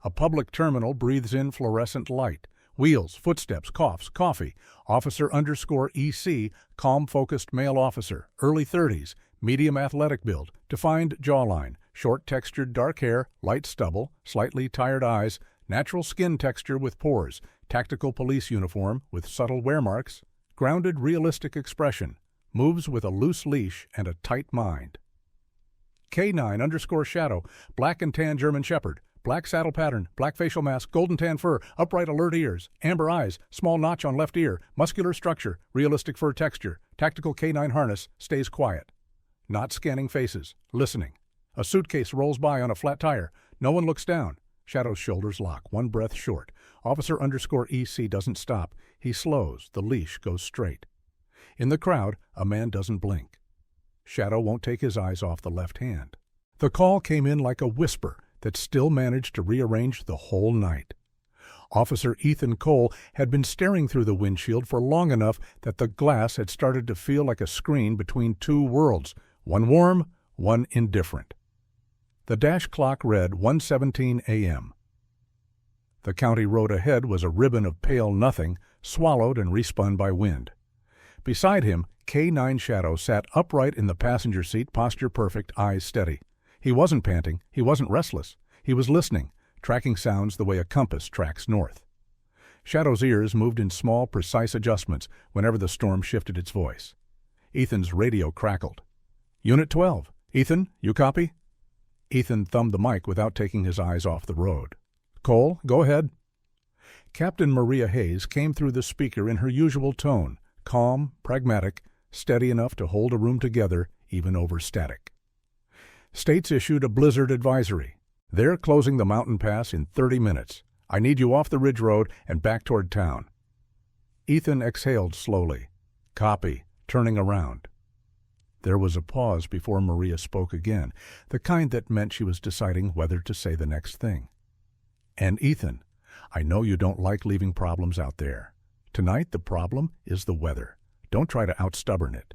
A public terminal breathes in fluorescent light. Wheels, footsteps, coughs, coffee. Officer_EC, calm-focused male officer, early 30s, medium athletic build, defined jawline, short textured dark hair, light stubble, slightly tired eyes, natural skin texture with pores, tactical police uniform with subtle wear marks, grounded realistic expression, moves with a loose leash and a tight mind. K9_Shadow, black and tan German Shepherd, black saddle pattern, black facial mask, golden tan fur, upright alert ears, amber eyes, small notch on left ear, muscular structure, realistic fur texture, tactical K9 harness, stays quiet. Not scanning faces, listening. A suitcase rolls by on a flat tire. No one looks down. Shadow's shoulders lock, one breath short. Officer_EC doesn't stop. He slows, the leash goes straight. In the crowd, a man doesn't blink. Shadow won't take his eyes off the left hand. The call came in like a whisper that still managed to rearrange the whole night. Officer Ethan Cole had been staring through the windshield for long enough that the glass had started to feel like a screen between two worlds, one warm, one indifferent. The dash clock read 1:17 a.m. The county road ahead was a ribbon of pale nothing, swallowed and respun by wind. Beside him, K9 Shadow sat upright in the passenger seat, posture perfect, eyes steady. He wasn't panting, he wasn't restless. He was listening, tracking sounds the way a compass tracks north. Shadow's ears moved in small, precise adjustments whenever the storm shifted its voice. Ethan's radio crackled. "Unit 12. Ethan, you copy?" Ethan thumbed the mic without taking his eyes off the road. "Cole, go ahead." Captain Maria Hayes came through the speaker in her usual tone, calm, pragmatic, steady enough to hold a room together even over static. States issued a blizzard advisory. They're closing the mountain pass in 30 minutes. I need you off the ridge road and back toward town. Ethan exhaled slowly. Copy, turning around. There was a pause before Maria spoke again, the kind that meant she was deciding whether to say the next thing. "And Ethan, I know you don't like leaving problems out there. Tonight the problem is the weather. Don't try to outstubborn it."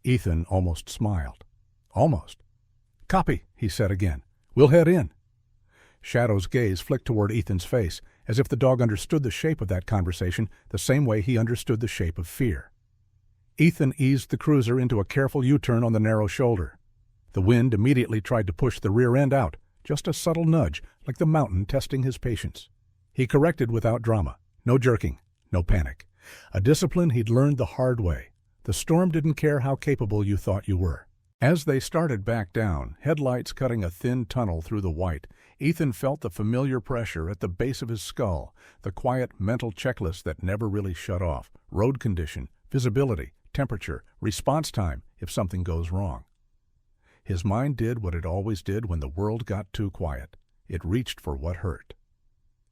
Ethan almost smiled. Almost. "Copy," he said again. "We'll head in." Shadow's gaze flicked toward Ethan's face, as if the dog understood the shape of that conversation the same way he understood the shape of fear. Ethan eased the cruiser into a careful U-turn on the narrow shoulder. The wind immediately tried to push the rear end out, just a subtle nudge, like the mountain testing his patience. He corrected without drama. No jerking, no panic. A discipline he'd learned the hard way. The storm didn't care how capable you thought you were. As they started back down, headlights cutting a thin tunnel through the white, Ethan felt the familiar pressure at the base of his skull, the quiet mental checklist that never really shut off, road condition, visibility, temperature, response time if something goes wrong. His mind did what it always did when the world got too quiet. It reached for what hurt.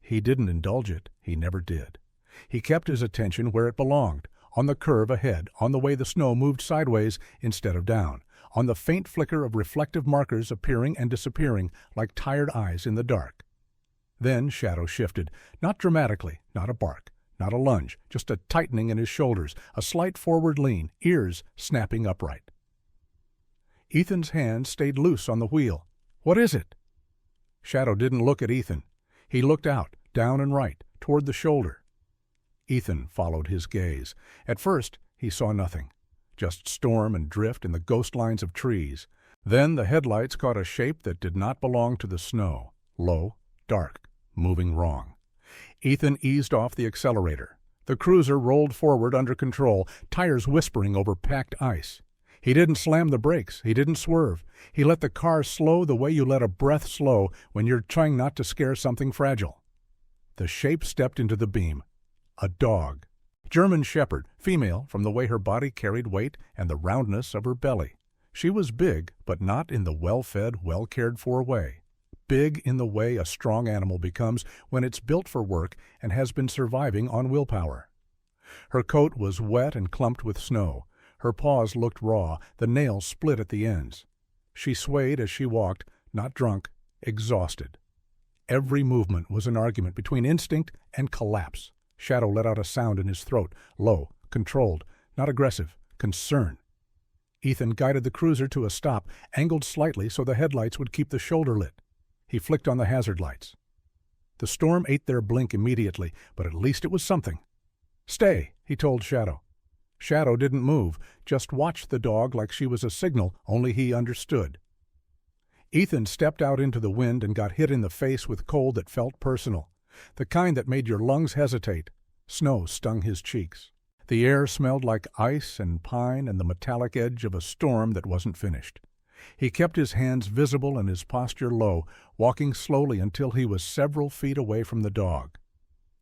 He didn't indulge it, he never did. He kept his attention where it belonged, on the curve ahead, on the way the snow moved sideways instead of down, on the faint flicker of reflective markers appearing and disappearing like tired eyes in the dark. Then Shadow shifted, not dramatically, not a bark, not a lunge, just a tightening in his shoulders, a slight forward lean, ears snapping upright. Ethan's hand stayed loose on the wheel. "What is it?" Shadow didn't look at Ethan. He looked out, down and right, toward the shoulder. Ethan followed his gaze. At first, he saw nothing. Just storm and drift and the ghost lines of trees. Then the headlights caught a shape that did not belong to the snow. Low, dark, moving wrong. Ethan eased off the accelerator. The cruiser rolled forward under control, tires whispering over packed ice. He didn't slam the brakes. He didn't swerve. He let the car slow the way you let a breath slow when you're trying not to scare something fragile. The shape stepped into the beam. A dog. German Shepherd, female from the way her body carried weight and the roundness of her belly. She was big, but not in the well-fed, well-cared-for way. Big in the way a strong animal becomes when it's built for work and has been surviving on willpower. Her coat was wet and clumped with snow. Her paws looked raw, the nails split at the ends. She swayed as she walked, not drunk, exhausted. Every movement was an argument between instinct and collapse. Shadow let out a sound in his throat, low, controlled, not aggressive, concern. Ethan guided the cruiser to a stop, angled slightly so the headlights would keep the shoulder lit. He flicked on the hazard lights. The storm ate their blink immediately, but at least it was something. "Stay," he told Shadow. Shadow didn't move, just watched the dog like she was a signal only he understood. Ethan stepped out into the wind and got hit in the face with cold that felt personal, the kind that made your lungs hesitate. Snow stung his cheeks. The air smelled like ice and pine and the metallic edge of a storm that wasn't finished. He kept his hands visible and his posture low, walking slowly until he was several feet away from the dog.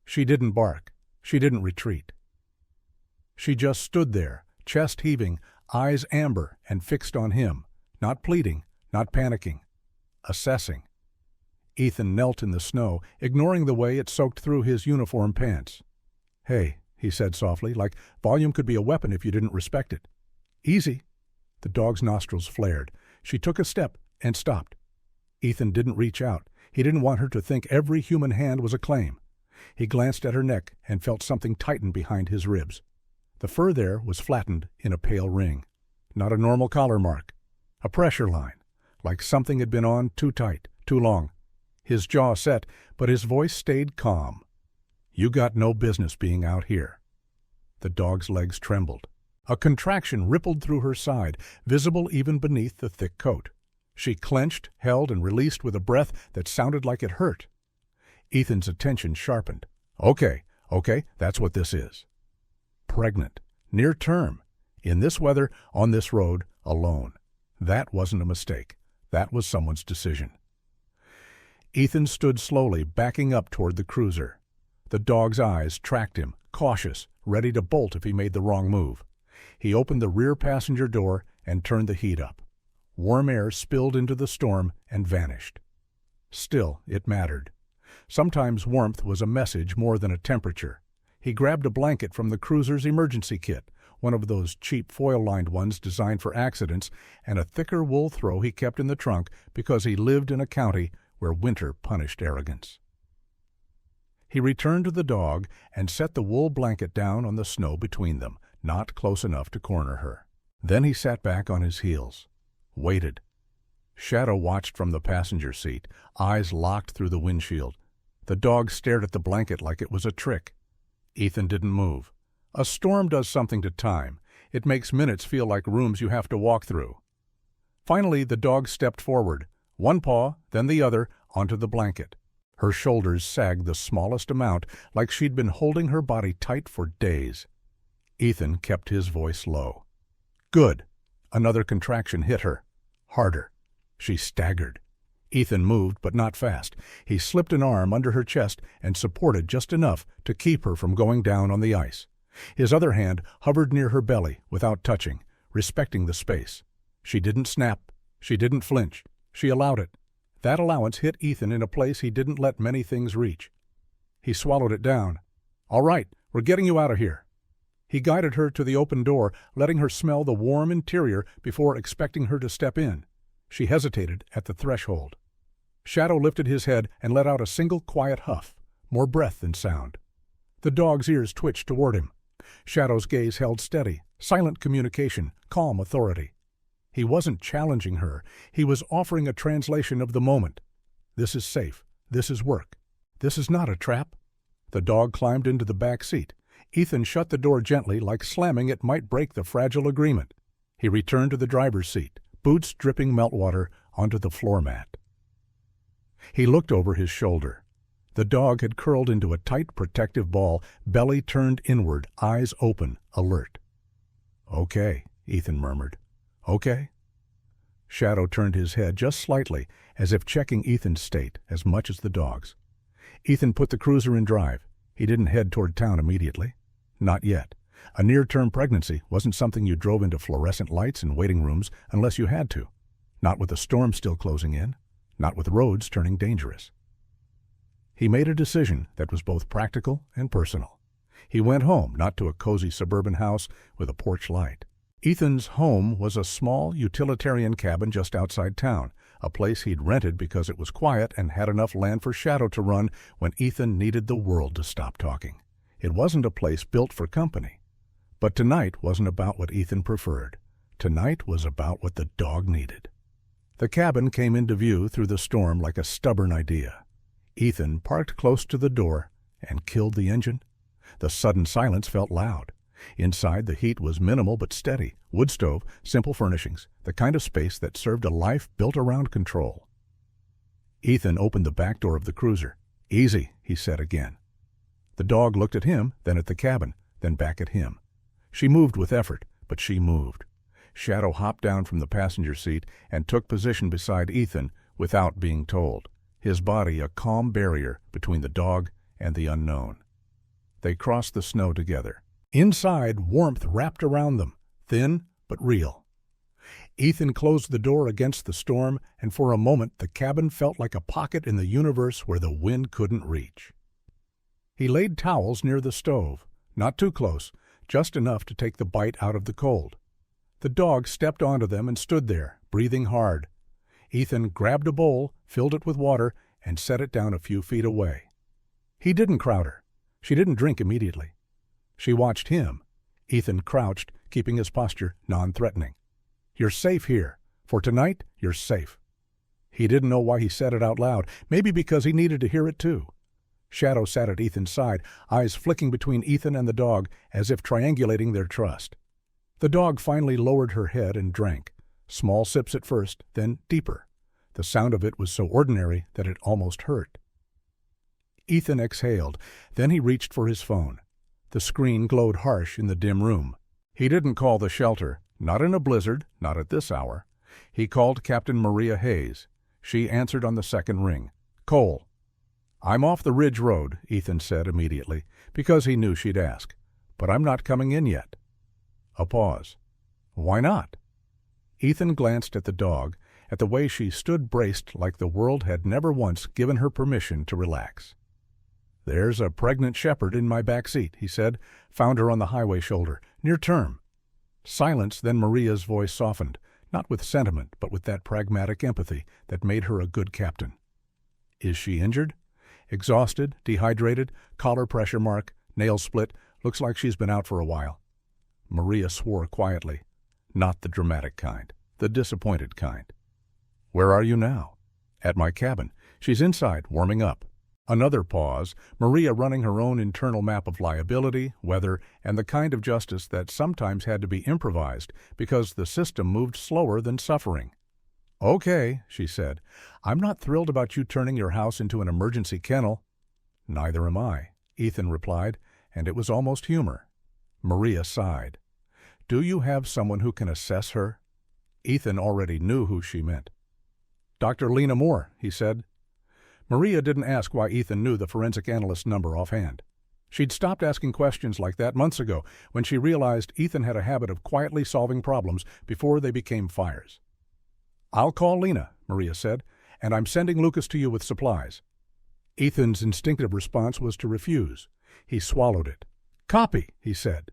She didn't bark. She didn't retreat. She just stood there, chest heaving, eyes amber and fixed on him, not pleading, not panicking, assessing. Ethan knelt in the snow, ignoring the way it soaked through his uniform pants. "Hey," he said softly, like volume could be a weapon if you didn't respect it. "Easy." The dog's nostrils flared. She took a step and stopped. Ethan didn't reach out. He didn't want her to think every human hand was a claim. He glanced at her neck and felt something tighten behind his ribs. The fur there was flattened in a pale ring. Not a normal collar mark. A pressure line, like something had been on too tight, too long. His jaw set, but his voice stayed calm. "You got no business being out here." The dog's legs trembled. A contraction rippled through her side, visible even beneath the thick coat. She clenched, held, and released with a breath that sounded like it hurt. Ethan's attention sharpened. Okay, that's what this is. Pregnant. Near term. In this weather, on this road, alone. That wasn't a mistake. That was someone's decision. Ethan stood slowly, backing up toward the cruiser. The dog's eyes tracked him, cautious, ready to bolt if he made the wrong move. He opened the rear passenger door and turned the heat up. Warm air spilled into the storm and vanished. Still, it mattered. Sometimes warmth was a message more than a temperature. He grabbed a blanket from the cruiser's emergency kit, one of those cheap foil-lined ones designed for accidents, and a thicker wool throw he kept in the trunk because he lived in a county where winter punished arrogance. He returned to the dog and set the wool blanket down on the snow between them, not close enough to corner her. Then he sat back on his heels. Waited. Shadow watched from the passenger seat, eyes locked through the windshield. The dog stared at the blanket like it was a trick. Ethan didn't move. A storm does something to time. It makes minutes feel like rooms you have to walk through. Finally, the dog stepped forward, one paw, then the other, onto the blanket. Her shoulders sagged the smallest amount, like she'd been holding her body tight for days. Ethan kept his voice low. "Good." Another contraction hit her. Harder. She staggered. Ethan moved, but not fast. He slipped an arm under her chest and supported just enough to keep her from going down on the ice. His other hand hovered near her belly without touching, respecting the space. She didn't snap. She didn't flinch. She allowed it. That allowance hit Ethan in a place he didn't let many things reach. He swallowed it down. "All right, we're getting you out of here." He guided her to the open door, letting her smell the warm interior before expecting her to step in. She hesitated at the threshold. Shadow lifted his head and let out a single quiet huff, more breath than sound. The dog's ears twitched toward him. Shadow's gaze held steady, silent communication, calm authority. He wasn't challenging her. He was offering a translation of the moment. This is safe. This is work. This is not a trap. The dog climbed into the back seat. Ethan shut the door gently, like slamming it might break the fragile agreement. He returned to the driver's seat, boots dripping meltwater onto the floor mat. He looked over his shoulder. The dog had curled into a tight, protective ball, belly turned inward, eyes open, alert. "Okay," Ethan murmured. "Okay." Shadow turned his head just slightly, as if checking Ethan's state as much as the dog's. Ethan put the cruiser in drive. He didn't head toward town immediately. Not yet. A near-term pregnancy wasn't something you drove into fluorescent lights and waiting rooms unless you had to. Not with the storm still closing in. Not with roads turning dangerous. He made a decision that was both practical and personal. He went home, not to a cozy suburban house with a porch light. Ethan's home was a small, utilitarian cabin just outside town, a place he'd rented because it was quiet and had enough land for Shadow to run when Ethan needed the world to stop talking. It wasn't a place built for company. But tonight wasn't about what Ethan preferred. Tonight was about what the dog needed. The cabin came into view through the storm like a stubborn idea. Ethan parked close to the door and killed the engine. The sudden silence felt loud. Inside, the heat was minimal but steady. Wood stove, simple furnishings, the kind of space that served a life built around control. Ethan opened the back door of the cruiser. "Easy," he said again. The dog looked at him, then at the cabin, then back at him. She moved with effort, but she moved. Shadow hopped down from the passenger seat and took position beside Ethan without being told, his body a calm barrier between the dog and the unknown. They crossed the snow together. Inside, warmth wrapped around them, thin but real. Ethan closed the door against the storm, and for a moment the cabin felt like a pocket in the universe where the wind couldn't reach. He laid towels near the stove, not too close, just enough to take the bite out of the cold. The dog stepped onto them and stood there, breathing hard. Ethan grabbed a bowl, filled it with water, and set it down a few feet away. He didn't crowd her. She didn't drink immediately. She watched him. Ethan crouched, keeping his posture non-threatening. "You're safe here. For tonight, you're safe." He didn't know why he said it out loud, maybe because he needed to hear it too. Shadow sat at Ethan's side, eyes flicking between Ethan and the dog as if triangulating their trust. The dog finally lowered her head and drank, small sips at first, then deeper. The sound of it was so ordinary that it almost hurt. Ethan exhaled, then he reached for his phone. The screen glowed harsh in the dim room. He didn't call the shelter, not in a blizzard, not at this hour. He called Captain Maria Hayes. She answered on the second ring. "Cole." "I'm off the Ridge Road," Ethan said immediately, because he knew she'd ask. "But I'm not coming in yet." A pause. "Why not?" Ethan glanced at the dog, at the way she stood braced like the world had never once given her permission to relax. "There's a pregnant shepherd in my back seat," he said. "Found her on the highway shoulder, near term." Silence, then Maria's voice softened, not with sentiment, but with that pragmatic empathy that made her a good captain. "Is she injured?" "Exhausted, dehydrated, collar pressure mark, nail split, looks like she's been out for a while." Maria swore quietly. Not the dramatic kind, the disappointed kind. "Where are you now?" "At my cabin. She's inside, warming up." Another pause, Maria running her own internal map of liability, weather, and the kind of justice that sometimes had to be improvised because the system moved slower than suffering. "Okay," she said. "I'm not thrilled about you turning your house into an emergency kennel." "Neither am I," Ethan replied, and it was almost humor. Maria sighed. "Do you have someone who can assess her?" Ethan already knew who she meant. "Dr. Lena Moore," he said. Maria didn't ask why Ethan knew the forensic analyst's number offhand. She'd stopped asking questions like that months ago when she realized Ethan had a habit of quietly solving problems before they became fires. "I'll call Lena," Maria said, "and I'm sending Lucas to you with supplies." Ethan's instinctive response was to refuse. He swallowed it. "Copy," he said.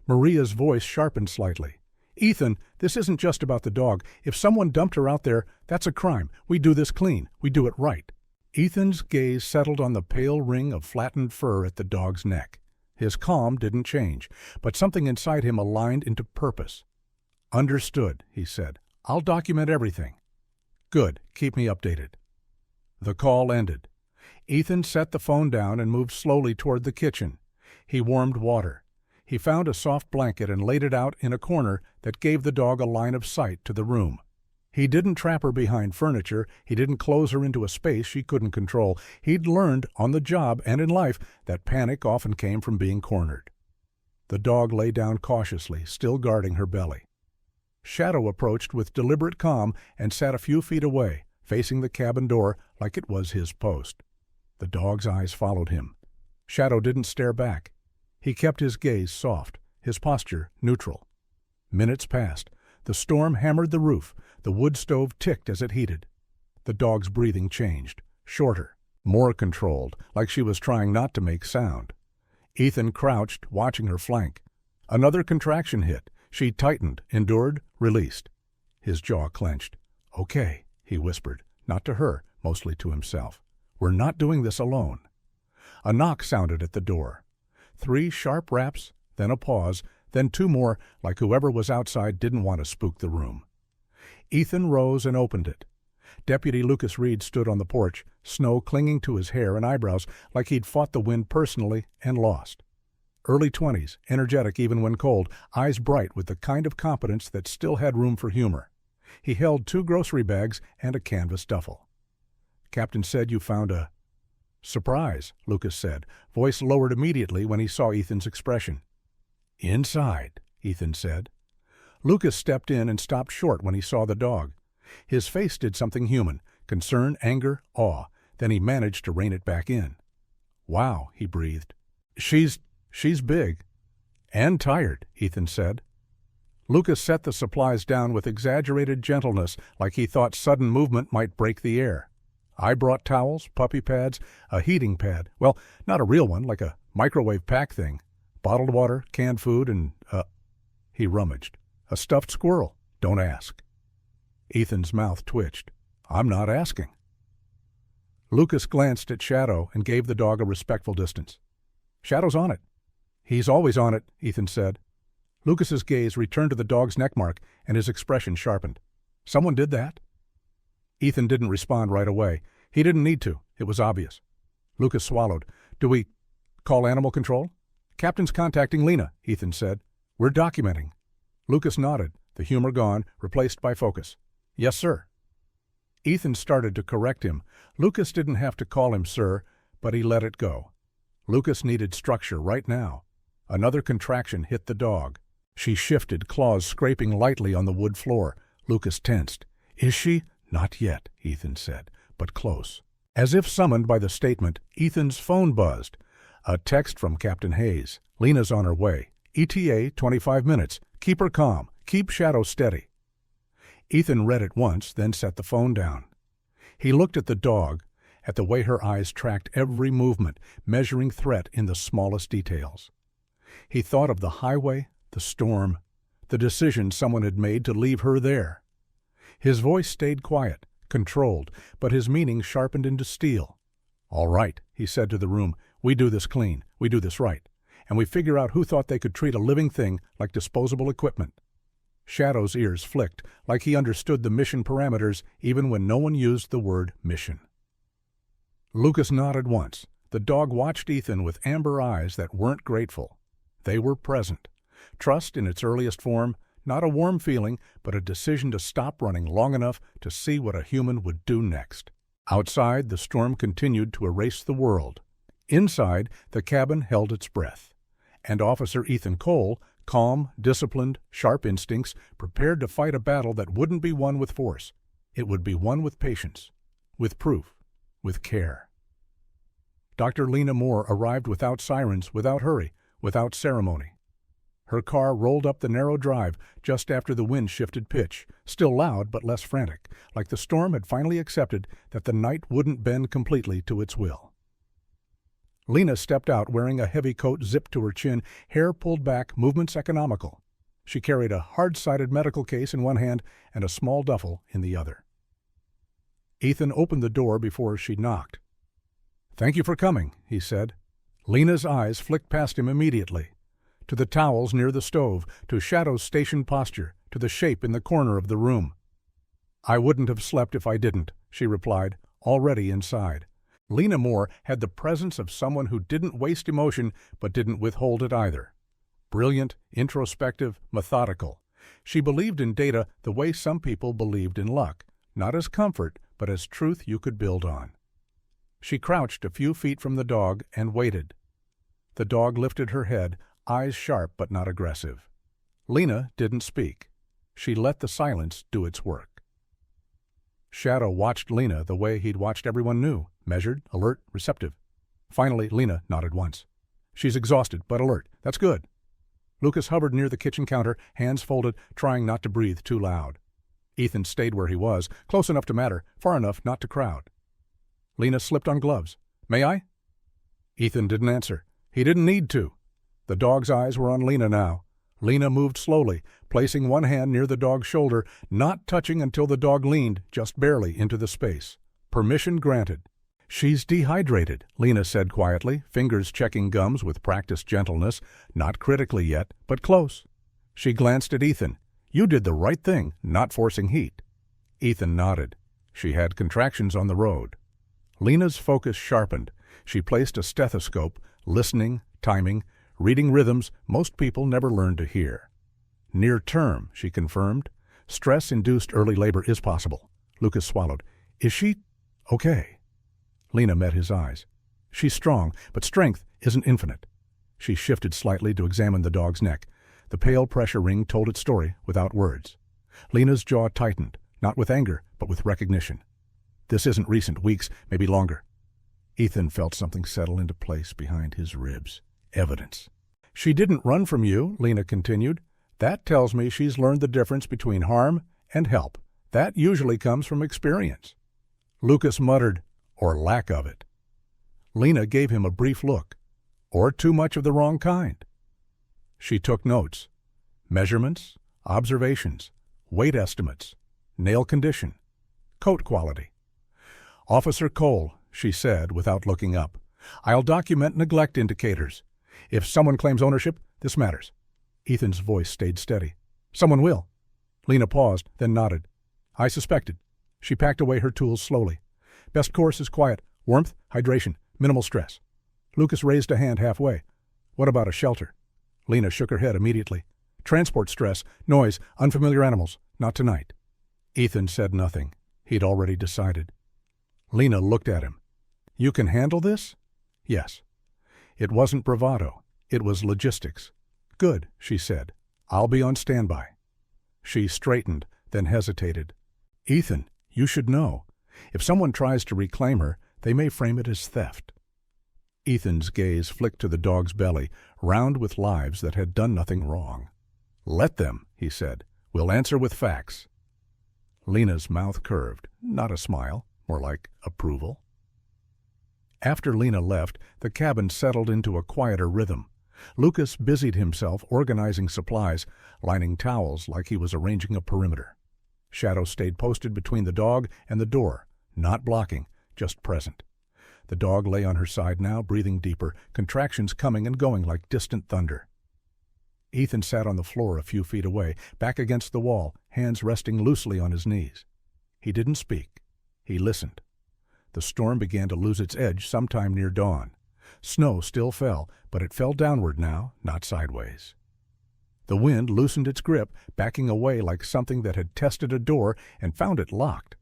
Maria's voice sharpened slightly. "Ethan, this isn't just about the dog. If someone dumped her out there, that's a crime. We do this clean. We do it right." Ethan's gaze settled on the pale ring of flattened fur at the dog's neck. His calm didn't change, but something inside him aligned into purpose. "Understood," he said. "I'll document everything." "Good. Keep me updated." The call ended. Ethan set the phone down and moved slowly toward the kitchen. He warmed water. He found a soft blanket and laid it out in a corner that gave the dog a line of sight to the room. He didn't trap her behind furniture. He didn't close her into a space she couldn't control. He'd learned on the job and in life that panic often came from being cornered. The dog lay down cautiously, still guarding her belly. Shadow approached with deliberate calm and sat a few feet away, facing the cabin door like it was his post. The dog's eyes followed him. Shadow didn't stare back. He kept his gaze soft, his posture neutral. Minutes passed. The storm hammered the roof. The wood stove ticked as it heated. The dog's breathing changed, shorter, more controlled, like she was trying not to make sound. Ethan crouched, watching her flank. Another contraction hit. She tightened, endured, released. His jaw clenched. "Okay," he whispered, not to her, mostly to himself. "We're not doing this alone." A knock sounded at the door. 3 sharp raps, then a pause, then 2 more, like whoever was outside didn't want to spook the room. Ethan rose and opened it. Deputy Lucas Reed stood on the porch, snow clinging to his hair and eyebrows like he'd fought the wind personally and lost. Early 20s, energetic even when cold, eyes bright with the kind of competence that still had room for humor. He held 2 grocery bags and a canvas duffel. "Captain said you found a—" "Surprise," Lucas said, voice lowered immediately when he saw Ethan's expression. "Inside," Ethan said. Lucas stepped in and stopped short when he saw the dog. His face did something human, concern, anger, awe. Then he managed to rein it back in. "Wow," he breathed. She's big." "And tired," Ethan said. Lucas set the supplies down with exaggerated gentleness, like he thought sudden movement might break the air. "I brought towels, puppy pads, a heating pad. Well, not a real one, like a microwave pack thing. Bottled water, canned food, and, he rummaged. "A stuffed squirrel. Don't ask." Ethan's mouth twitched. "I'm not asking." Lucas glanced at Shadow and gave the dog a respectful distance. "Shadow's on it." "He's always on it," Ethan said. Lucas's gaze returned to the dog's neck mark, and his expression sharpened. "Someone did that?" Ethan didn't respond right away. He didn't need to. It was obvious. Lucas swallowed. "Do we call animal control?" "Captain's contacting Lena," Ethan said. "We're documenting." Lucas nodded, the humor gone, replaced by focus. "Yes, sir." Ethan started to correct him. Lucas didn't have to call him sir, but he let it go. Lucas needed structure right now. Another contraction hit the dog. She shifted, claws scraping lightly on the wood floor. Lucas tensed. "Is she?" "Not yet," Ethan said, "but close." As if summoned by the statement, Ethan's phone buzzed. A text from Captain Hayes. "Lena's on her way. ETA 25 minutes. Keep her calm. Keep Shadow steady." Ethan read it once, then set the phone down. He looked at the dog, at the way her eyes tracked every movement, measuring threat in the smallest details. He thought of the highway, the storm, the decision someone had made to leave her there. His voice stayed quiet, controlled, but his meaning sharpened into steel. "All right," he said to the room, "we do this clean, we do this right, and we figure out who thought they could treat a living thing like disposable equipment." Shadow's ears flicked, like he understood the mission parameters even when no one used the word mission. Lucas nodded once. The dog watched Ethan with amber eyes that weren't grateful. They were present. Trust in its earliest form, not a warm feeling, but a decision to stop running long enough to see what a human would do next. Outside, the storm continued to erase the world. Inside, the cabin held its breath. And Officer Ethan Cole, calm, disciplined, sharp instincts, prepared to fight a battle that wouldn't be won with force. It would be won with patience, with proof, with care. Dr. Lena Moore arrived without sirens, without hurry, without ceremony. Her car rolled up the narrow drive just after the wind shifted pitch, still loud but less frantic, like the storm had finally accepted that the night wouldn't bend completely to its will. Lena stepped out wearing a heavy coat zipped to her chin, hair pulled back, movements economical. She carried a hard-sided medical case in one hand and a small duffel in the other. Ethan opened the door before she knocked. "Thank you for coming," he said. Lena's eyes flicked past him immediately. To the towels near the stove, to Shadow's stationed posture, to the shape in the corner of the room. "I wouldn't have slept if I didn't," she replied, already inside. Lena Moore had the presence of someone who didn't waste emotion but didn't withhold it either. Brilliant, introspective, methodical. She believed in data the way some people believed in luck, not as comfort, but as truth you could build on. She crouched a few feet from the dog and waited. The dog lifted her head, eyes sharp but not aggressive. Lena didn't speak. She let the silence do its work. Shadow watched Lena the way he'd watched everyone new, measured, alert, receptive. Finally, Lena nodded once. "She's exhausted, but alert. That's good." Lucas hovered near the kitchen counter, hands folded, trying not to breathe too loud. Ethan stayed where he was, close enough to matter, far enough not to crowd. Lena slipped on gloves. "May I?" Ethan didn't answer. He didn't need to. The dog's eyes were on Lena now. Lena moved slowly, placing one hand near the dog's shoulder, not touching until the dog leaned, just barely, into the space. Permission granted. "She's dehydrated," Lena said quietly, fingers checking gums with practiced gentleness, not critically yet, but close. She glanced at Ethan. "You did the right thing, not forcing heat." Ethan nodded. She had contractions on the road. Lena's focus sharpened. She placed a stethoscope, listening, timing, reading rhythms most people never learn to hear. Near term, she confirmed. Stress-induced early labor is possible. Lucas swallowed. Is she okay? Lena met his eyes. She's strong, but strength isn't infinite. She shifted slightly to examine the dog's neck. The pale pressure ring told its story without words. Lena's jaw tightened, not with anger, but with recognition. This isn't recent, weeks, maybe longer. Ethan felt something settle into place behind his ribs. Evidence. She didn't run from you, Lena continued. That tells me she's learned the difference between harm and help. That usually comes from experience. Lucas muttered, or lack of it. Lena gave him a brief look. Or too much of the wrong kind. She took notes. Measurements, observations, weight estimates, nail condition, coat quality. Officer Cole, she said without looking up, I'll document neglect indicators. If someone claims ownership, this matters. Ethan's voice stayed steady. Someone will. Lena paused, then nodded. I suspected. She packed away her tools slowly. Best course is quiet, warmth, hydration, minimal stress. Lucas raised a hand halfway. What about a shelter? Lena shook her head immediately. Transport stress, noise, unfamiliar animals. Not tonight. Ethan said nothing. He'd already decided. Lena looked at him. You can handle this? Yes. It wasn't bravado. It was logistics. Good, she said. I'll be on standby. She straightened, then hesitated. Ethan, you should know. If someone tries to reclaim her, they may frame it as theft. Ethan's gaze flicked to the dog's belly, round with lives that had done nothing wrong. Let them, he said. We'll answer with facts. Lena's mouth curved, not a smile, more like approval. After Lena left, the cabin settled into a quieter rhythm. Lucas busied himself organizing supplies, lining towels like he was arranging a perimeter. Shadow stayed posted between the dog and the door, not blocking, just present. The dog lay on her side now, breathing deeper, contractions coming and going like distant thunder. Ethan sat on the floor a few feet away, back against the wall, hands resting loosely on his knees. He didn't speak. He listened. The storm began to lose its edge sometime near dawn. Snow still fell, but it fell downward now, not sideways. The wind loosened its grip, backing away like something that had tested a door and found it locked.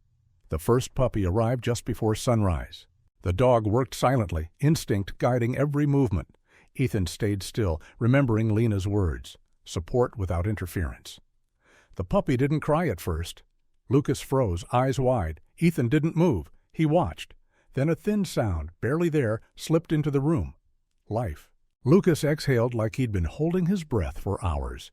The first puppy arrived just before sunrise. The dog worked silently, instinct guiding every movement. Ethan stayed still, remembering Lena's words. Support without interference. The puppy didn't cry at first. Lucas froze, eyes wide. Ethan didn't move. He watched. Then a thin sound, barely there, slipped into the room. Life. Lucas exhaled like he'd been holding his breath for hours.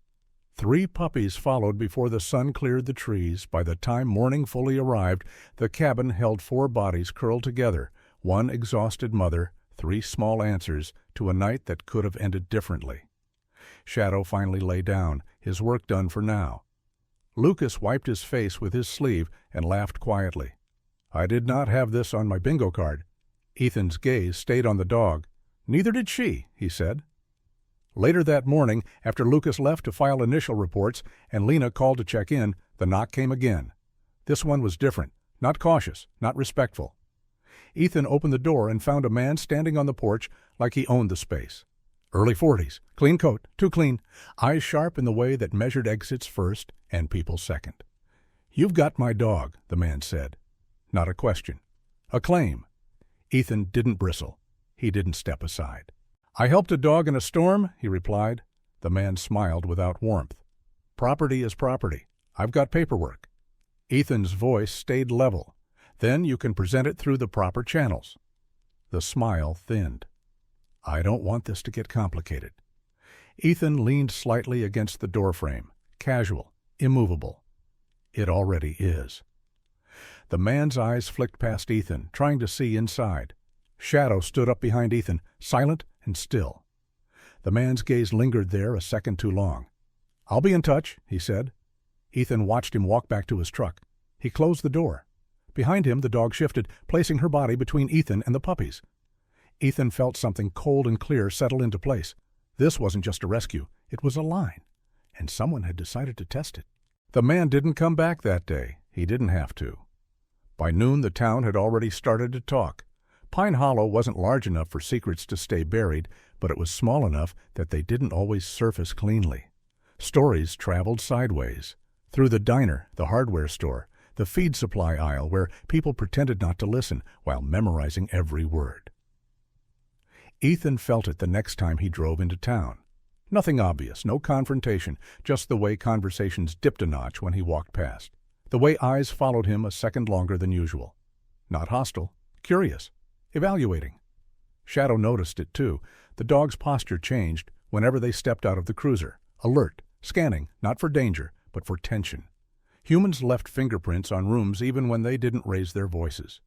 3 puppies followed before the sun cleared the trees. By the time morning fully arrived, the cabin held 4 bodies curled together, 1 exhausted mother, 3 small answers to a night that could have ended differently. Shadow finally lay down, his work done for now. Lucas wiped his face with his sleeve and laughed quietly. I did not have this on my bingo card. Ethan's gaze stayed on the dog. Neither did she, he said. Later that morning, after Lucas left to file initial reports and Lena called to check in, the knock came again. This one was different, not cautious, not respectful. Ethan opened the door and found a man standing on the porch like he owned the space. Early 40s, clean coat, too clean, eyes sharp in the way that measured exits first and people second. You've got my dog, the man said. Not a question. A claim. Ethan didn't bristle. He didn't step aside. I helped a dog in a storm, he replied. The man smiled without warmth. Property is property. I've got paperwork. Ethan's voice stayed level. Then you can present it through the proper channels. The smile thinned. I don't want this to get complicated. Ethan leaned slightly against the doorframe, casual, immovable. It already is. The man's eyes flicked past Ethan, trying to see inside. Shadow stood up behind Ethan, silent and still. The man's gaze lingered there a second too long. I'll be in touch, he said. Ethan watched him walk back to his truck. He closed the door. Behind him, the dog shifted, placing her body between Ethan and the puppies. Ethan felt something cold and clear settle into place. This wasn't just a rescue. It was a line, and someone had decided to test it. The man didn't come back that day. He didn't have to. By noon, the town had already started to talk. Pine Hollow wasn't large enough for secrets to stay buried, but it was small enough that they didn't always surface cleanly. Stories traveled sideways, through the diner, the hardware store, the feed supply aisle where people pretended not to listen while memorizing every word. Ethan felt it the next time he drove into town. Nothing obvious, no confrontation, just the way conversations dipped a notch when he walked past, the way eyes followed him a second longer than usual. Not hostile, curious, evaluating. Shadow noticed it too. The dog's posture changed whenever they stepped out of the cruiser, alert, scanning, not for danger, but for tension. Humans left fingerprints on rooms even when they didn't raise their voices.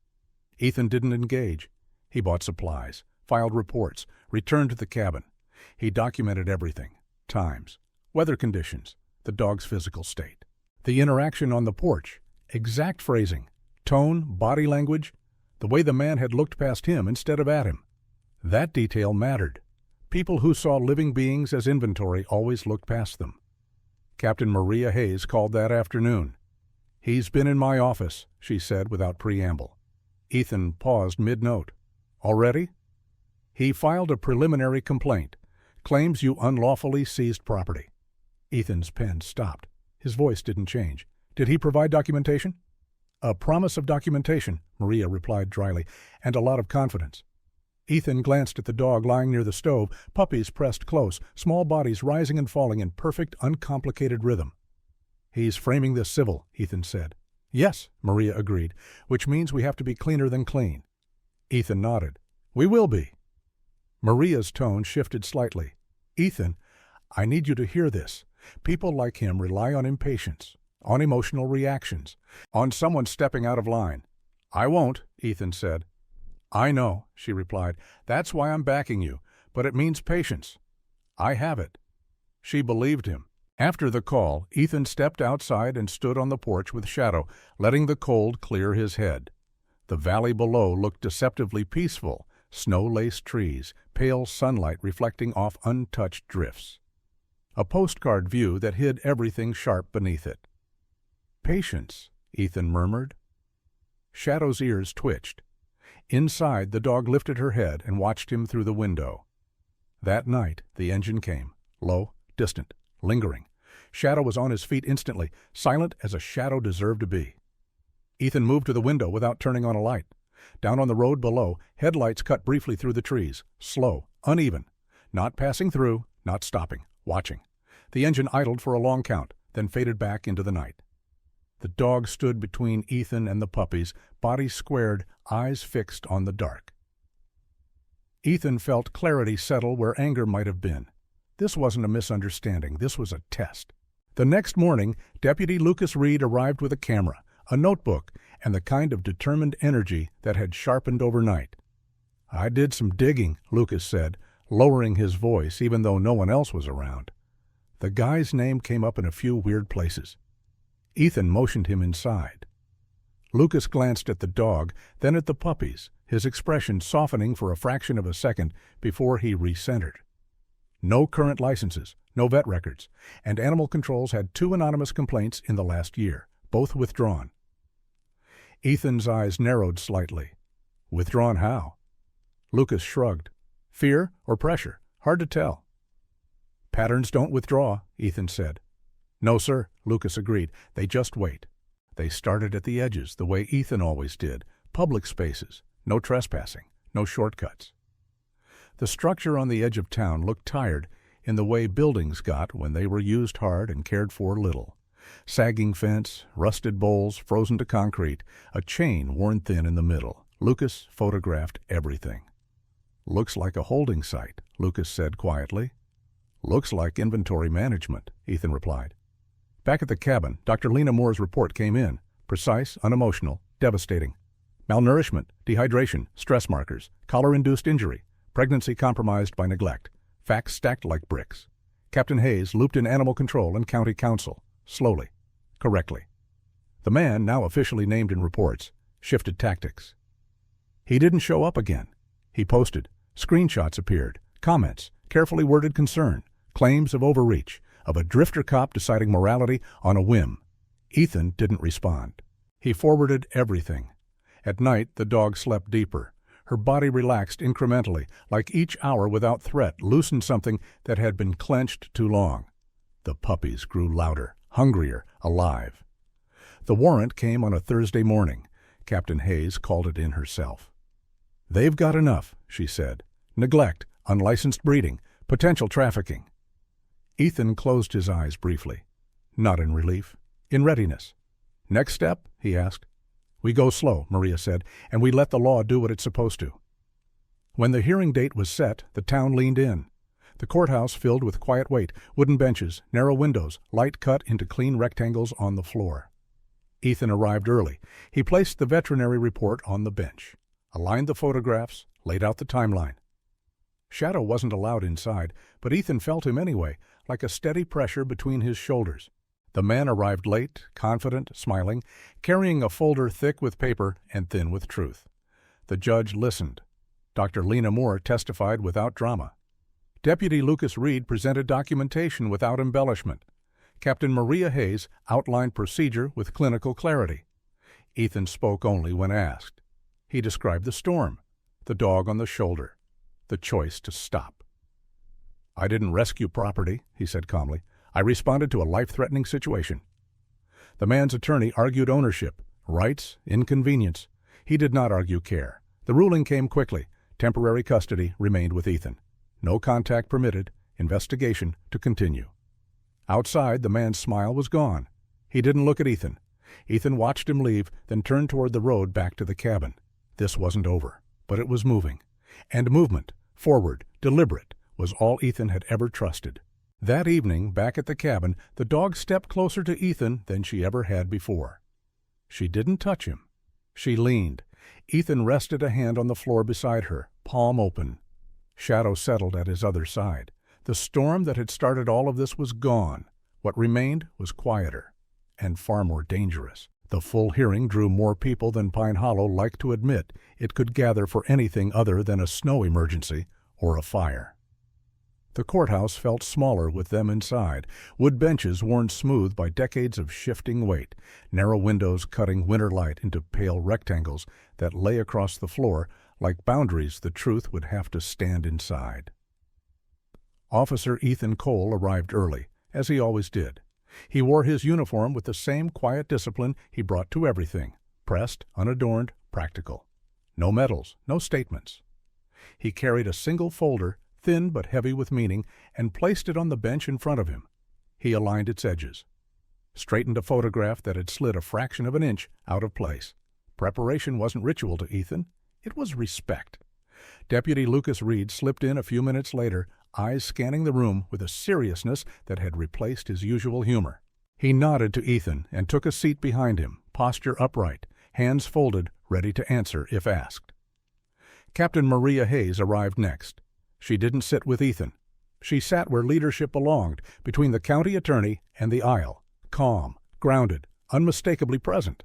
Ethan didn't engage. He bought supplies, filed reports, returned to the cabin. He documented everything: times, weather conditions, the dog's physical state. The interaction on the porch, exact phrasing, tone, body language, the way the man had looked past him instead of at him. That detail mattered. People who saw living beings as inventory always looked past them. Captain Maria Hayes called that afternoon. "He's been in my office," she said without preamble. Ethan paused mid-note. "Already?" "He filed a preliminary complaint. Claims you unlawfully seized property." Ethan's pen stopped. His voice didn't change. "Did he provide documentation?" "A promise of documentation," Maria replied dryly, "and a lot of confidence." Ethan glanced at the dog lying near the stove, puppies pressed close, small bodies rising and falling in perfect, uncomplicated rhythm. "He's framing this civil," Ethan said. "Yes," Maria agreed, "which means we have to be cleaner than clean." Ethan nodded. "We will be." Maria's tone shifted slightly. "Ethan, I need you to hear this. People like him rely on impatience, on emotional reactions, on someone stepping out of line." "I won't," Ethan said. "I know," she replied. "That's why I'm backing you, but it means patience." "I have it." She believed him. After the call, Ethan stepped outside and stood on the porch with Shadow, letting the cold clear his head. The valley below looked deceptively peaceful, snow-laced trees, pale sunlight reflecting off untouched drifts. A postcard view that hid everything sharp beneath it. "Patience," Ethan murmured. Shadow's ears twitched. Inside, the dog lifted her head and watched him through the window. That night, the engine came, low, distant, lingering. Shadow was on his feet instantly, silent as a shadow deserved to be. Ethan moved to the window without turning on a light. Down on the road below, headlights cut briefly through the trees, slow, uneven, not passing through, not stopping, watching. The engine idled for a long count, then faded back into the night. The dog stood between Ethan and the puppies, body squared, eyes fixed on the dark. Ethan felt clarity settle where anger might have been. This wasn't a misunderstanding, this was a test. The next morning, Deputy Lucas Reed arrived with a camera, a notebook, and the kind of determined energy that had sharpened overnight. "I did some digging," Lucas said, lowering his voice even though no one else was around. The guy's name came up in a few weird places. Ethan motioned him inside. Lucas glanced at the dog, then at the puppies, his expression softening for a fraction of a second before he recentered. No current licenses, no vet records, and Animal Controls had 2 anonymous complaints in the last year, both withdrawn. Ethan's eyes narrowed slightly. "Withdrawn how?" Lucas shrugged. "Fear or pressure? Hard to tell." "Patterns don't withdraw," Ethan said. "No, sir," Lucas agreed. "They just wait." They started at the edges, the way Ethan always did. Public spaces, no trespassing, no shortcuts. The structure on the edge of town looked tired in the way buildings got when they were used hard and cared for little. Sagging fence, rusted bowls frozen to concrete, a chain worn thin in the middle. Lucas photographed everything. "Looks like a holding site," Lucas said quietly. "Looks like inventory management," Ethan replied. Back at the cabin, Dr. Lena Moore's report came in. Precise, unemotional, devastating. Malnourishment, dehydration, stress markers, collar-induced injury, pregnancy compromised by neglect. Facts stacked like bricks. Captain Hayes looped in Animal Control and County Council, slowly, correctly. The man, now officially named in reports, shifted tactics. He didn't show up again. He posted. Screenshots appeared. Comments, carefully worded concern, claims of overreach, of a drifter cop deciding morality on a whim. Ethan didn't respond. He forwarded everything, At night, the dog slept deeper. Her body relaxed incrementally, like each hour without threat loosened something that had been clenched too long. The puppies grew louder, hungrier, alive. The warrant came on a Thursday morning. Captain Hayes called it in herself. "They've got enough," she said. "Neglect, unlicensed breeding, potential trafficking." Ethan closed his eyes briefly. Not in relief, in readiness. "Next step?" he asked. "We go slow," Maria said, "and we let the law do what it's supposed to." When the hearing date was set, the town leaned in. The courthouse filled with quiet weight, wooden benches, narrow windows, light cut into clean rectangles on the floor. Ethan arrived early. He placed the veterinary report on the bench, aligned the photographs, laid out the timeline. Shadow wasn't allowed inside, but Ethan felt him anyway, like a steady pressure between his shoulders. The man arrived late, confident, smiling, carrying a folder thick with paper and thin with truth. The judge listened. Dr. Lena Moore testified without drama. Deputy Lucas Reed presented documentation without embellishment. Captain Maria Hayes outlined procedure with clinical clarity. Ethan spoke only when asked. He described the storm, the dog on the shoulder, the choice to stop. "I didn't rescue property," he said calmly. "I responded to a life-threatening situation." The man's attorney argued ownership, rights, inconvenience. He did not argue care. The ruling came quickly. Temporary custody remained with Ethan. No contact permitted. Investigation to continue. Outside, the man's smile was gone. He didn't look at Ethan. Ethan watched him leave, then turned toward the road back to the cabin. This wasn't over, but it was moving. And movement, forward, deliberate, was all Ethan had ever trusted. That evening, back at the cabin, the dog stepped closer to Ethan than she ever had before. She didn't touch him. She leaned. Ethan rested a hand on the floor beside her, palm open. Shadow settled at his other side. The storm that had started all of this was gone. What remained was quieter and far more dangerous. The full hearing drew more people than Pine Hollow liked to admit it could gather for anything other than a snow emergency or a fire. The courthouse felt smaller with them inside, wood benches worn smooth by decades of shifting weight, narrow windows cutting winter light into pale rectangles that lay across the floor like boundaries the truth would have to stand inside. Officer Ethan Cole arrived early, as he always did. He wore his uniform with the same quiet discipline he brought to everything, pressed, unadorned, practical. No medals, no statements. He carried a single folder, thin but heavy with meaning, and placed it on the bench in front of him. He aligned its edges, straightened a photograph that had slid a fraction of an inch out of place. Preparation wasn't ritual to Ethan. It was respect. Deputy Lucas Reed slipped in a few minutes later, eyes scanning the room with a seriousness that had replaced his usual humor. He nodded to Ethan and took a seat behind him, posture upright, hands folded, ready to answer if asked. Captain Maria Hayes arrived next. She didn't sit with Ethan. She sat where leadership belonged, between the county attorney and the aisle, calm, grounded, unmistakably present.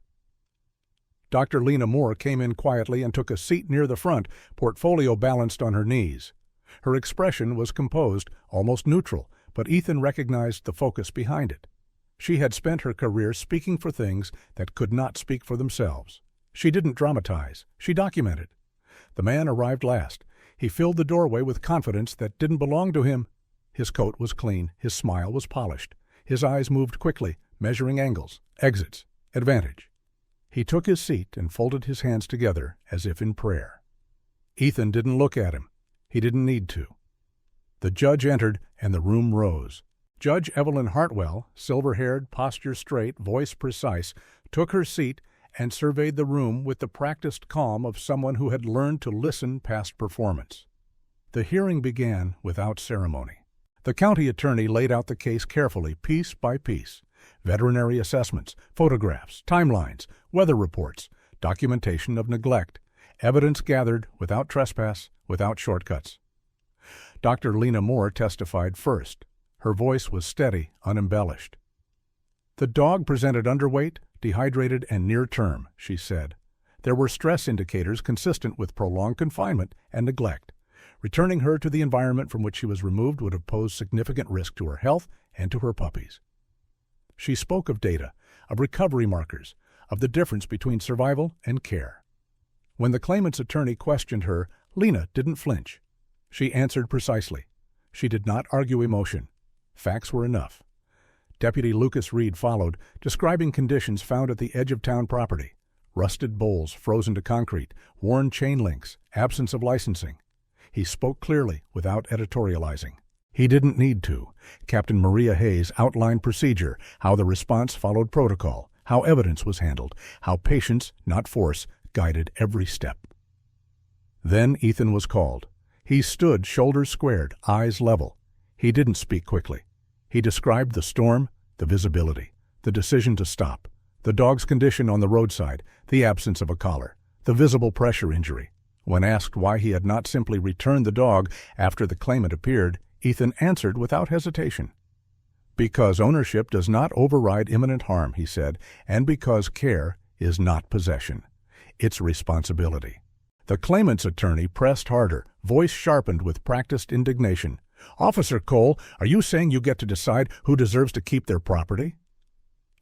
Dr. Lena Moore came in quietly and took a seat near the front, portfolio balanced on her knees. Her expression was composed, almost neutral, but Ethan recognized the focus behind it. She had spent her career speaking for things that could not speak for themselves. She didn't dramatize. She documented. The man arrived last. He filled the doorway with confidence that didn't belong to him. His coat was clean. His smile was polished. His eyes moved quickly, measuring angles, exits, advantage. He took his seat and folded his hands together as if in prayer. Ethan didn't look at him. He didn't need to. The judge entered, and the room rose. Judge Evelyn Hartwell, silver-haired, posture straight, voice precise, took her seat and surveyed the room with the practiced calm of someone who had learned to listen past performance. The hearing began without ceremony. The county attorney laid out the case carefully, piece by piece. Veterinary assessments, photographs, timelines, weather reports, documentation of neglect, evidence gathered without trespass, without shortcuts. Dr. Lena Moore testified first. Her voice was steady, unembellished. "The dog presented underweight, dehydrated, and near-term," she said. "There were stress indicators consistent with prolonged confinement and neglect. Returning her to the environment from which she was removed would have posed significant risk to her health and to her puppies." She spoke of data, of recovery markers, of the difference between survival and care. When the claimant's attorney questioned her, Lena didn't flinch. She answered precisely. She did not argue emotion. Facts were enough. Deputy Lucas Reed followed, describing conditions found at the edge of town property. Rusted bowls frozen to concrete, worn chain links, absence of licensing. He spoke clearly, without editorializing. He didn't need to. Captain Maria Hayes outlined procedure, how the response followed protocol, how evidence was handled, how patience, not force, guided every step. Then Ethan was called. He stood, shoulders squared, eyes level. He didn't speak quickly. He described the storm, the visibility, the decision to stop, the dog's condition on the roadside, the absence of a collar, the visible pressure injury. When asked why he had not simply returned the dog after the claimant appeared, Ethan answered without hesitation. "Because ownership does not override imminent harm," he said, "and because care is not possession. It's responsibility." The claimant's attorney pressed harder, voice sharpened with practiced indignation. "Officer Cole, are you saying you get to decide who deserves to keep their property?"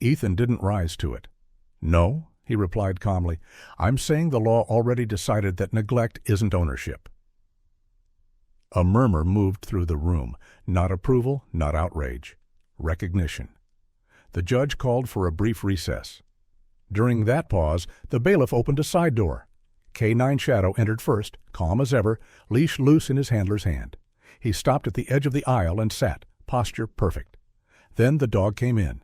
Ethan didn't rise to it. "No," he replied calmly. "I'm saying the law already decided that neglect isn't ownership." A murmur moved through the room, not approval, not outrage. Recognition. The judge called for a brief recess. During that pause, the bailiff opened a side door. K9 Shadow entered first, calm as ever, leash loose in his handler's hand. He stopped at the edge of the aisle and sat, posture perfect. Then the dog came in.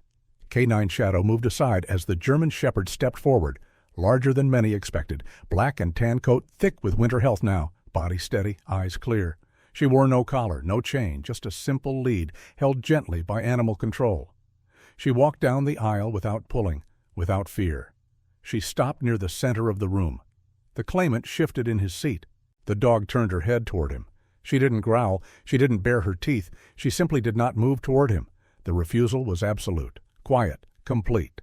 K9 Shadow moved aside as the German Shepherd stepped forward, larger than many expected, black and tan coat thick with winter health now, body steady, eyes clear. She wore no collar, no chain, just a simple lead, held gently by animal control. She walked down the aisle without pulling, without fear. She stopped near the center of the room. The claimant shifted in his seat. The dog turned her head toward him. She didn't growl, she didn't bare her teeth, she simply did not move toward him. The refusal was absolute, quiet, complete.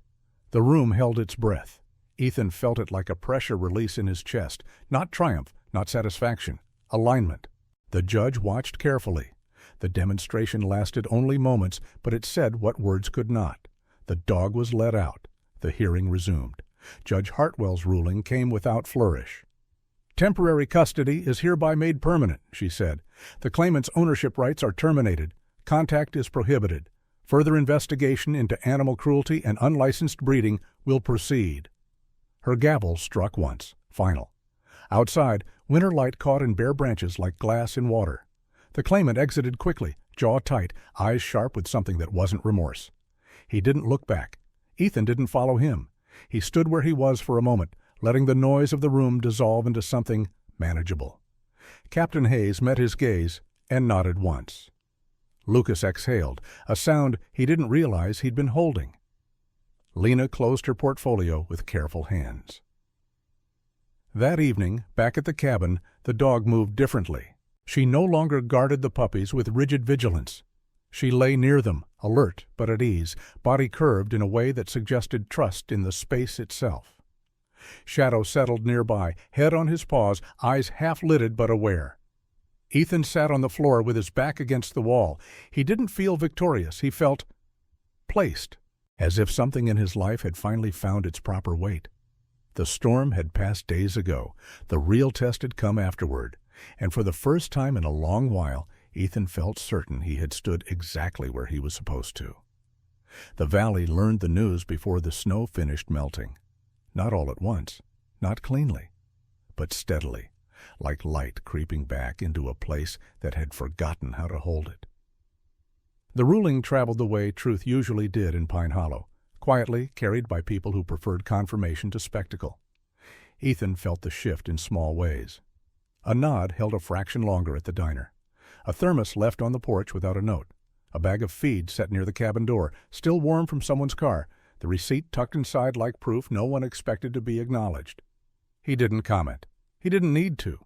The room held its breath. Ethan felt it like a pressure release in his chest, not triumph, not satisfaction, alignment. The judge watched carefully. The demonstration lasted only moments, but it said what words could not. The dog was let out. The hearing resumed. Judge Hartwell's ruling came without flourish. "Temporary custody is hereby made permanent," she said. "The claimant's ownership rights are terminated. Contact is prohibited. Further investigation into animal cruelty and unlicensed breeding will proceed." Her gavel struck once, final. Outside, winter light caught in bare branches like glass in water. The claimant exited quickly, jaw tight, eyes sharp with something that wasn't remorse. He didn't look back. Ethan didn't follow him. He stood where he was for a moment, letting the noise of the room dissolve into something manageable. Captain Hayes met his gaze and nodded once. Lucas exhaled, a sound he didn't realize he'd been holding. Lena closed her portfolio with careful hands. That evening, back at the cabin, the dog moved differently. She no longer guarded the puppies with rigid vigilance. She lay near them, alert but at ease, body curved in a way that suggested trust in the space itself. Shadow settled nearby, head on his paws, eyes half-lidded but aware. Ethan sat on the floor with his back against the wall. He didn't feel victorious. He felt placed, as if something in his life had finally found its proper weight. The storm had passed days ago. The real test had come afterward. And for the first time in a long while, Ethan felt certain he had stood exactly where he was supposed to. The valley learned the news before the snow finished melting. Not all at once, not cleanly, but steadily, like light creeping back into a place that had forgotten how to hold it. The ruling traveled the way truth usually did in Pine Hollow, quietly carried by people who preferred confirmation to spectacle. Ethan felt the shift in small ways. A nod held a fraction longer at the diner. A thermos left on the porch without a note. A bag of feed set near the cabin door, still warm from someone's car, the receipt tucked inside like proof no one expected to be acknowledged. He didn't comment. He didn't need to.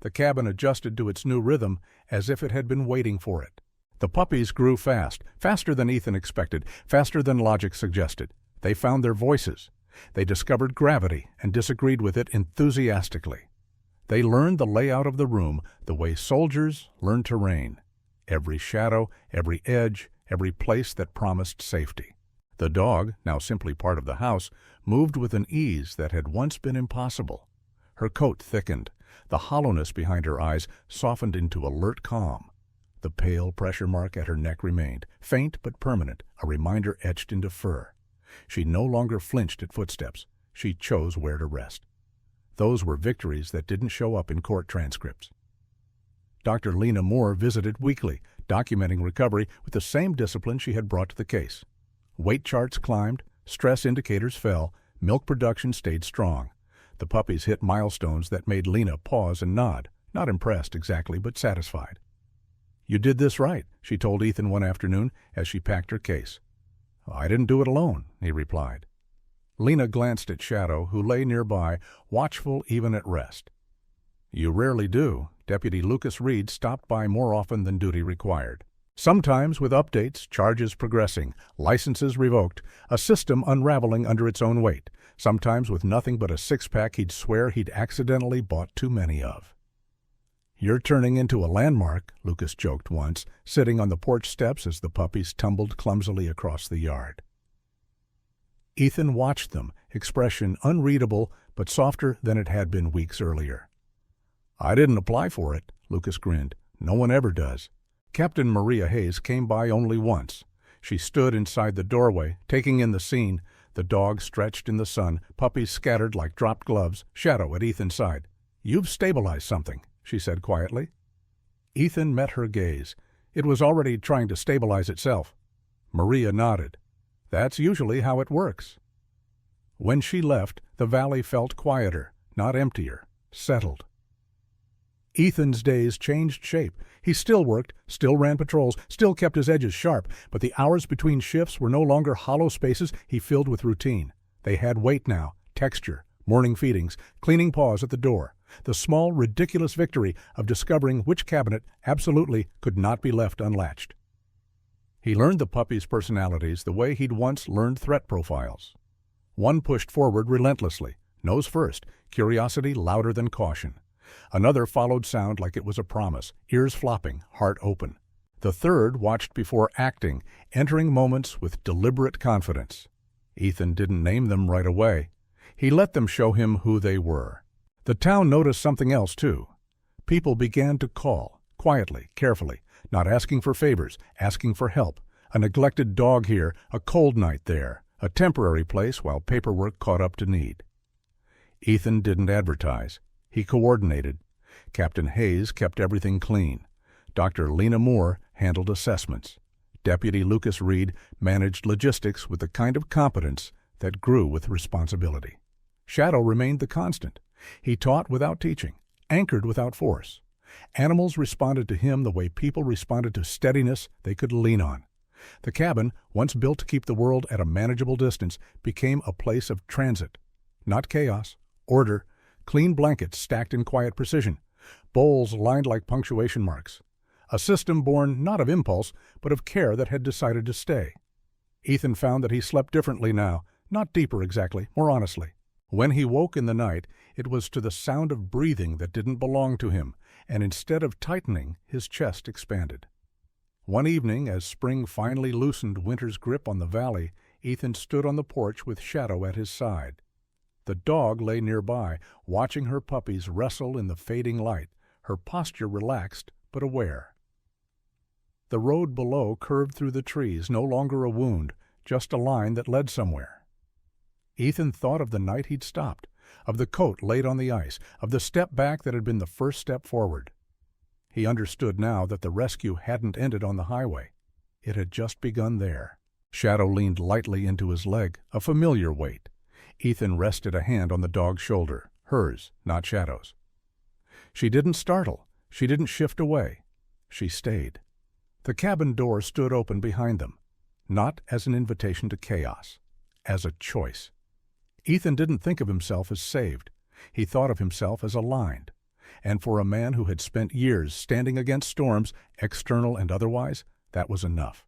The cabin adjusted to its new rhythm as if it had been waiting for it. The puppies grew fast, faster than Ethan expected, faster than logic suggested. They found their voices. They discovered gravity and disagreed with it enthusiastically. They learned the layout of the room the way soldiers learn terrain. Every shadow, every edge, every place that promised safety. The dog, now simply part of the house, moved with an ease that had once been impossible. Her coat thickened. The hollowness behind her eyes softened into alert calm. The pale pressure mark at her neck remained, faint but permanent, a reminder etched into fur. She no longer flinched at footsteps. She chose where to rest. Those were victories that didn't show up in court transcripts. Dr. Lena Moore visited weekly, documenting recovery with the same discipline she had brought to the case. Weight charts climbed, stress indicators fell, milk production stayed strong. The puppies hit milestones that made Lena pause and nod, not impressed exactly, but satisfied. "You did this right," she told Ethan one afternoon as she packed her case. "I didn't do it alone," he replied. Lena glanced at Shadow, who lay nearby, watchful even at rest. "You rarely do." Deputy Lucas Reed stopped by more often than duty required. Sometimes with updates, charges progressing, licenses revoked, a system unraveling under its own weight. Sometimes with nothing but a six-pack he'd swear he'd accidentally bought too many of. "You're turning into a landmark," Lucas joked once, sitting on the porch steps as the puppies tumbled clumsily across the yard. Ethan watched them, expression unreadable but softer than it had been weeks earlier. "I didn't apply for it," Lucas grinned. "No one ever does." Captain Maria Hayes came by only once. She stood inside the doorway, taking in the scene, the dog stretched in the sun, puppies scattered like dropped gloves, Shadow at Ethan's side. "You've stabilized something," she said quietly. Ethan met her gaze. It was already trying to stabilize itself. Maria nodded. "That's usually how it works." When she left, the valley felt quieter, not emptier, settled. Ethan's days changed shape. He still worked, still ran patrols, still kept his edges sharp, but the hours between shifts were no longer hollow spaces he filled with routine. They had weight now, texture, morning feedings, cleaning paws at the door, the small, ridiculous victory of discovering which cabinet absolutely could not be left unlatched. He learned the puppies' personalities the way he'd once learned threat profiles. One pushed forward relentlessly, nose first, curiosity louder than caution. Another followed sound like it was a promise, ears flopping, heart open. The third watched before acting, entering moments with deliberate confidence. Ethan didn't name them right away. He let them show him who they were. The town noticed something else, too. People began to call, quietly, carefully, not asking for favors, asking for help. A neglected dog here, a cold night there, a temporary place while paperwork caught up to need. Ethan didn't advertise. He coordinated. Captain Hayes kept everything clean. Dr. Lena Moore handled assessments. Deputy Lucas Reed managed logistics with the kind of competence that grew with responsibility. Shadow remained the constant. He taught without teaching, anchored without force. Animals responded to him the way people responded to steadiness they could lean on. The cabin, once built to keep the world at a manageable distance, became a place of transit. Not chaos, order, clean blankets stacked in quiet precision, bowls lined like punctuation marks. A system born not of impulse, but of care that had decided to stay. Ethan found that he slept differently now, not deeper exactly, more honestly. When he woke in the night, it was to the sound of breathing that didn't belong to him, and instead of tightening, his chest expanded. One evening, as spring finally loosened winter's grip on the valley, Ethan stood on the porch with Shadow at his side. The dog lay nearby, watching her puppies wrestle in the fading light, her posture relaxed but aware. The road below curved through the trees, no longer a wound, just a line that led somewhere. Ethan thought of the night he'd stopped, of the coat laid on the ice, of the step back that had been the first step forward. He understood now that the rescue hadn't ended on the highway. It had just begun there. Shadow leaned lightly into his leg, a familiar weight. Ethan rested a hand on the dog's shoulder, hers, not Shadow's. She didn't startle. She didn't shift away. She stayed. The cabin door stood open behind them, not as an invitation to chaos, as a choice. Ethan didn't think of himself as saved. He thought of himself as aligned. And for a man who had spent years standing against storms, external and otherwise, that was enough.